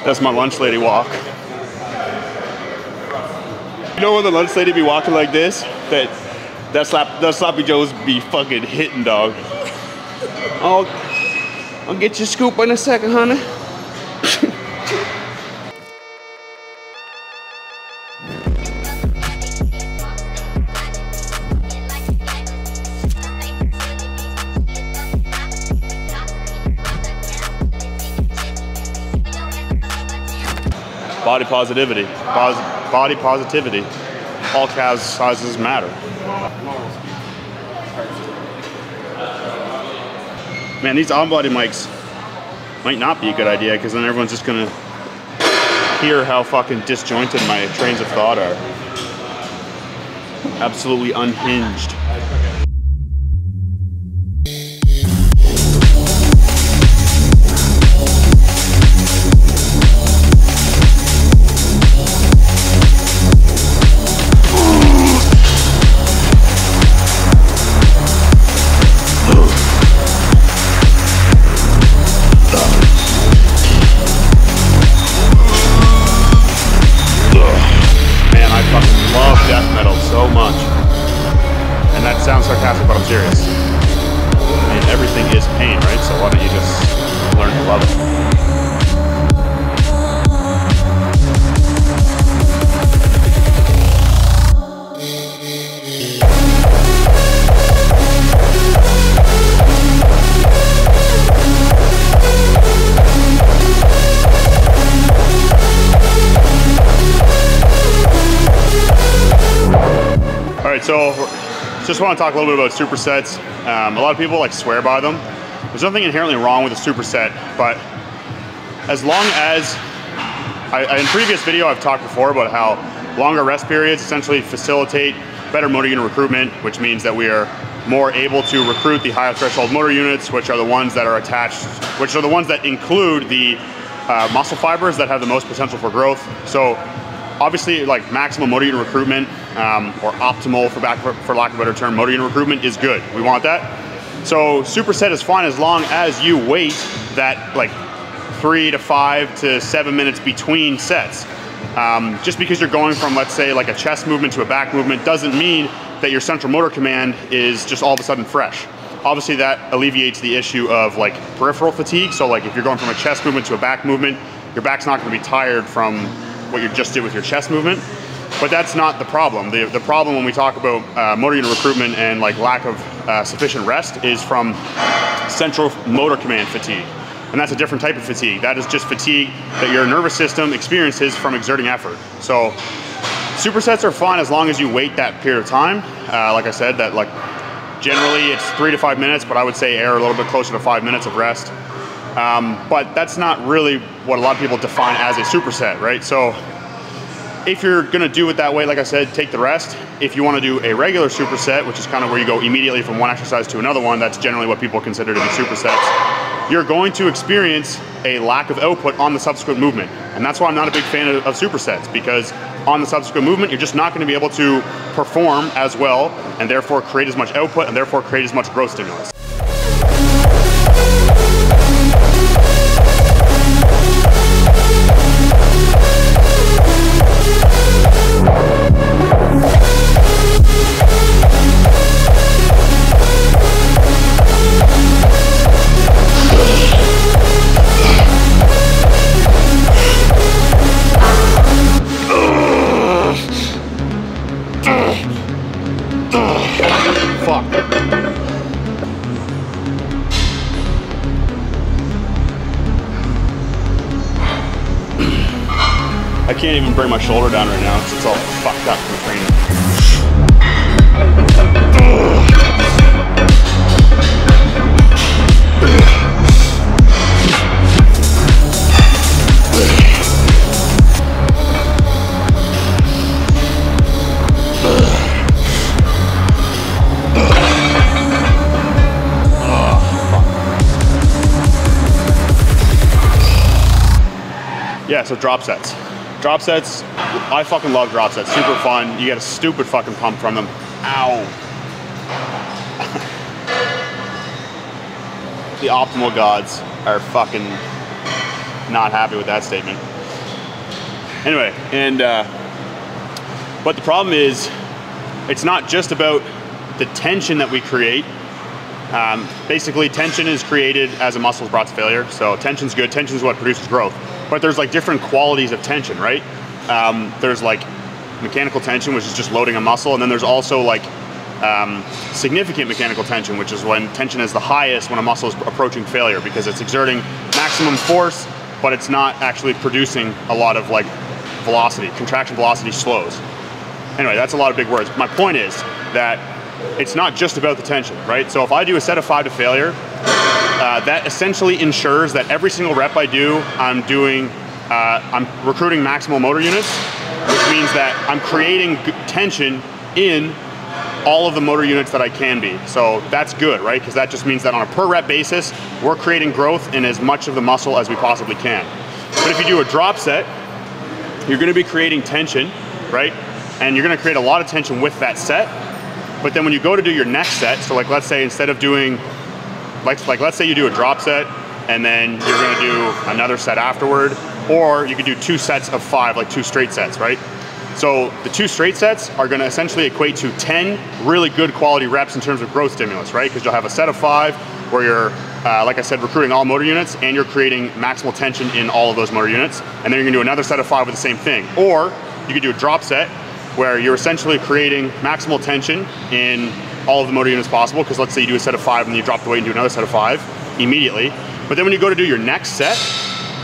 That's my lunch lady walk. You know when the lunch lady be walking like this? That sloppy joes be fucking hitting, dog. I'll get your scoop in a second, honey. Body positivity. Body positivity. All calves sizes matter. Man, these on-body mics might not be a good idea because then everyone's just gonna hear how fucking disjointed my trains of thought are. Absolutely unhinged. Sounds sarcastic, but I'm serious. I mean, everything is pain, right? So why don't you just learn to love it? All right, so just want to talk a little bit about supersets. A lot of people like swear by them. There's nothing inherently wrong with a superset, but as long as, in previous video I've talked before about how longer rest periods essentially facilitate better motor unit recruitment, which means that we are more able to recruit the higher threshold motor units, which are the ones that are attached, which are the ones that include the muscle fibers that have the most potential for growth. So obviously, like maximum motor unit recruitment, or optimal, for lack of a better term, motor unit recruitment is good. We want that. So superset is fine as long as you wait that like 3 to 5 to 7 minutes between sets. Just because you're going from, let's say, like a chest movement to a back movement doesn't mean that your central motor command is just all of a sudden fresh. Obviously that alleviates the issue of like peripheral fatigue. So like if you're going from a chest movement to a back movement, your back's not going to be tired from what you just did with your chest movement. But that's not the problem. The problem when we talk about motor unit recruitment and like lack of sufficient rest is from central motor command fatigue. And that's a different type of fatigue. That is just fatigue that your nervous system experiences from exerting effort. So supersets are fine as long as you wait that period of time. Like I said, that like generally it's 3 to 5 minutes, but I would say err a little bit closer to 5 minutes of rest. But that's not really what a lot of people define as a superset, right? So if you're gonna do it that way, like I said, take the rest. If you wanna do a regular superset, which is kind of where you go immediately from one exercise to another one, that's generally what people consider to be supersets, you're going to experience a lack of output on the subsequent movement. And that's why I'm not a big fan of supersets, because on the subsequent movement, you're just not gonna be able to perform as well and therefore create as much output and therefore create as much growth stimulus. I can't even bring my shoulder down right now because it's all fucked up from training. Yeah, so drop sets. Drop sets, I fucking love drop sets. Super fun. You get a stupid fucking pump from them. Ow. The optimal gods are fucking not happy with that statement. Anyway, and but the problem is, it's not just about the tension that we create. Basically, tension is created as a muscle is brought to failure. So tension's good. Tension is what produces growth. But there's like different qualities of tension, right? There's like mechanical tension, which is just loading a muscle, and then there's also like significant mechanical tension, which is when tension is the highest when a muscle is approaching failure, because it's exerting maximum force, but it's not actually producing a lot of like velocity. Contraction velocity slows. Anyway, that's a lot of big words. My point is that it's not just about the tension, right? So if I do a set of 5 to failure, that essentially ensures that every single rep I do, I'm recruiting maximal motor units, which means that I'm creating tension in all of the motor units that I can be. So that's good, right? Because that just means that on a per rep basis, we're creating growth in as much of the muscle as we possibly can. But if you do a drop set, you're gonna be creating tension, right? And you're gonna create a lot of tension with that set. But then when you go to do your next set, so like let's say instead of doing, like let's say you do a drop set and then you're gonna do another set afterward, or you could do 2 sets of 5, like 2 straight sets, right? So the 2 straight sets are gonna essentially equate to 10 really good quality reps in terms of growth stimulus, right? Because you'll have a set of 5 where you're, like I said, recruiting all motor units and you're creating maximal tension in all of those motor units. And then you're gonna do another set of 5 with the same thing. Or you could do a drop set where you're essentially creating maximal tension in all of the motor units possible, because let's say you do a set of 5 and then you drop the weight and do another set of 5 immediately. But then when you go to do your next set,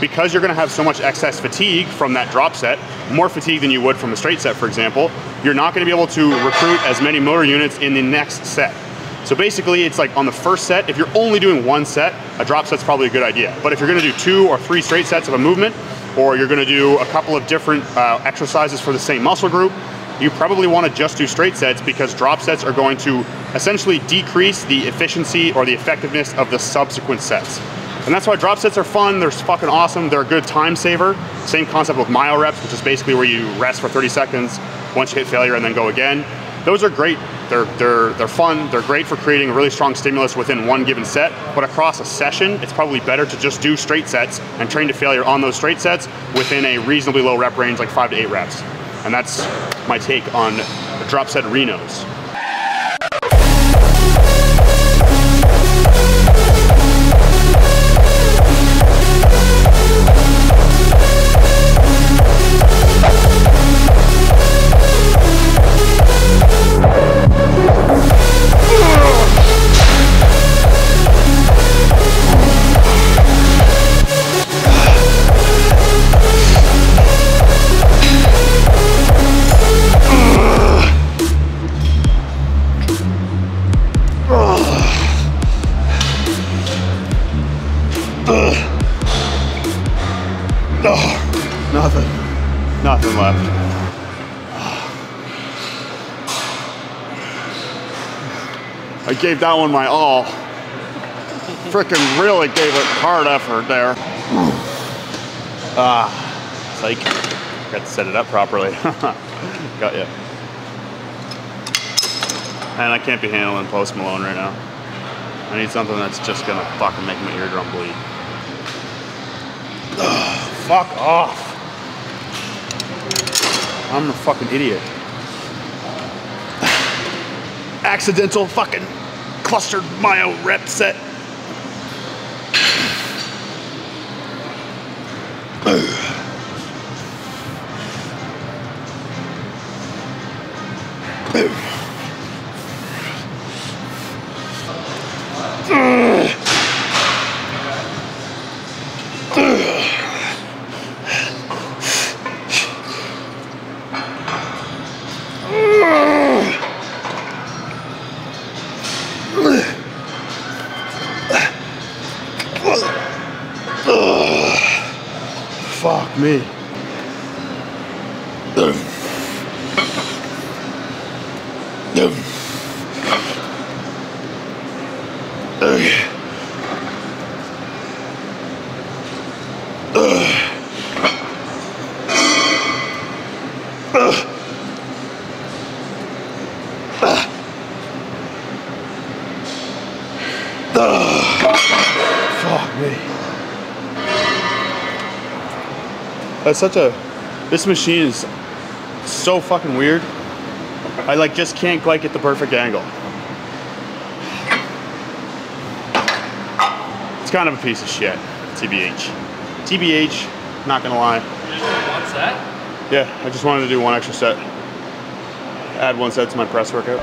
because you're gonna have so much excess fatigue from that drop set, more fatigue than you would from a straight set, for example, you're not gonna be able to recruit as many motor units in the next set. So basically, it's like on the first set, if you're only doing 1 set, a drop set's probably a good idea. But if you're gonna do 2 or 3 straight sets of a movement, or you're gonna do a couple of different exercises for the same muscle group, you probably want to just do straight sets, because drop sets are going to essentially decrease the efficiency or the effectiveness of the subsequent sets. And that's why drop sets are fun. They're fucking awesome. They're a good time saver. Same concept with myo-reps, which is basically where you rest for 30 seconds once you hit failure and then go again. Those are great. They're fun. They're great for creating a really strong stimulus within one given set. But across a session, it's probably better to just do straight sets and train to failure on those straight sets within a reasonably low rep range, like 5 to 8 reps. And that's my take on the drop set Renos. Nothing left. I gave that one my all. Frickin' really gave it hard effort there. Psych. Got to set it up properly. Got ya. And I can't be handling Post Malone right now. I need something that's just gonna fucking make my eardrum bleed. Fuck off. I'm a fucking idiot. Accidental fucking clustered myo-rep set. Fuck me. Fuck me. That's such a This machine is so fucking weird. I like just can't quite get the perfect angle. It's kind of a piece of shit, TBH. TBH, not gonna lie. You just want one set? Yeah, I just wanted to do one extra set. Add one set to my press workout.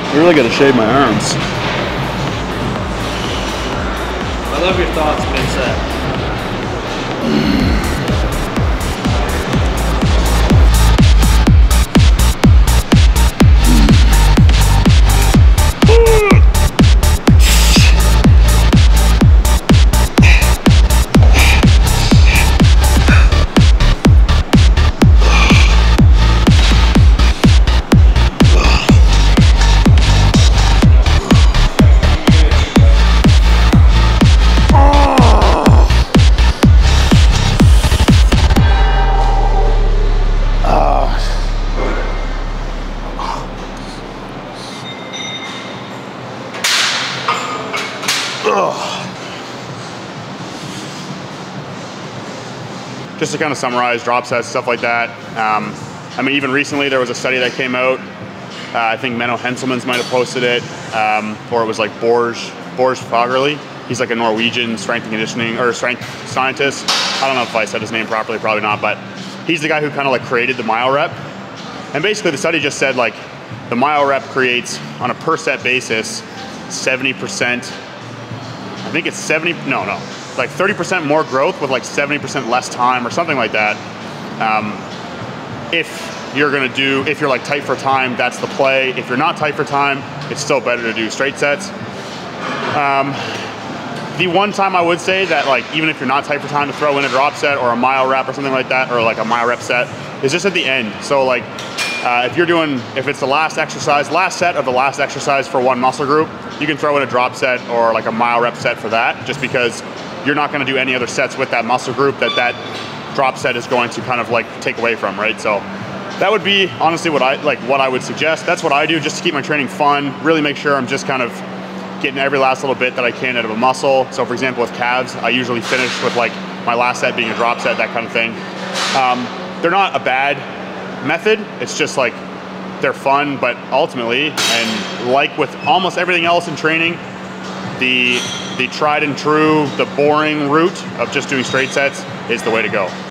I really gotta shave my arms. I love your thoughts mid-set. Just to kind of summarize drop sets, stuff like that. I mean, even recently there was a study that came out. I think Menno Henselmans might have posted it, or it was like Borge Fagerli. He's like a Norwegian strength and conditioning or strength scientist. I don't know if I said his name properly, probably not, but he's the guy who kind of like created the myo-rep. And basically the study just said like the myo-rep creates on a per set basis 70%. I think it's like 30% more growth with like 70% less time or something like that. If you're like tight for time, that's the play. If you're not tight for time, it's still better to do straight sets. The one time I would say that like even if you're not tight for time to throw in a drop set or a myo-rep or something like that, or like a myo-rep set, is just at the end. So like if it's the last set of the last exercise for one muscle group, you can throw in a drop set or like a myo-rep set for that, just because you're not going to do any other sets with that muscle group that drop set is going to kind of like take away from, right? So that would be honestly what I would suggest. That's what I do just to keep my training fun, really make sure I'm just kind of getting every last little bit that I can out of a muscle. So for example, with calves, I usually finish with like my last set being a drop set, that kind of thing. They're not a bad method. It's just like they're fun, but ultimately, and like with almost everything else in training, the tried and true, the boring route of just doing straight sets is the way to go.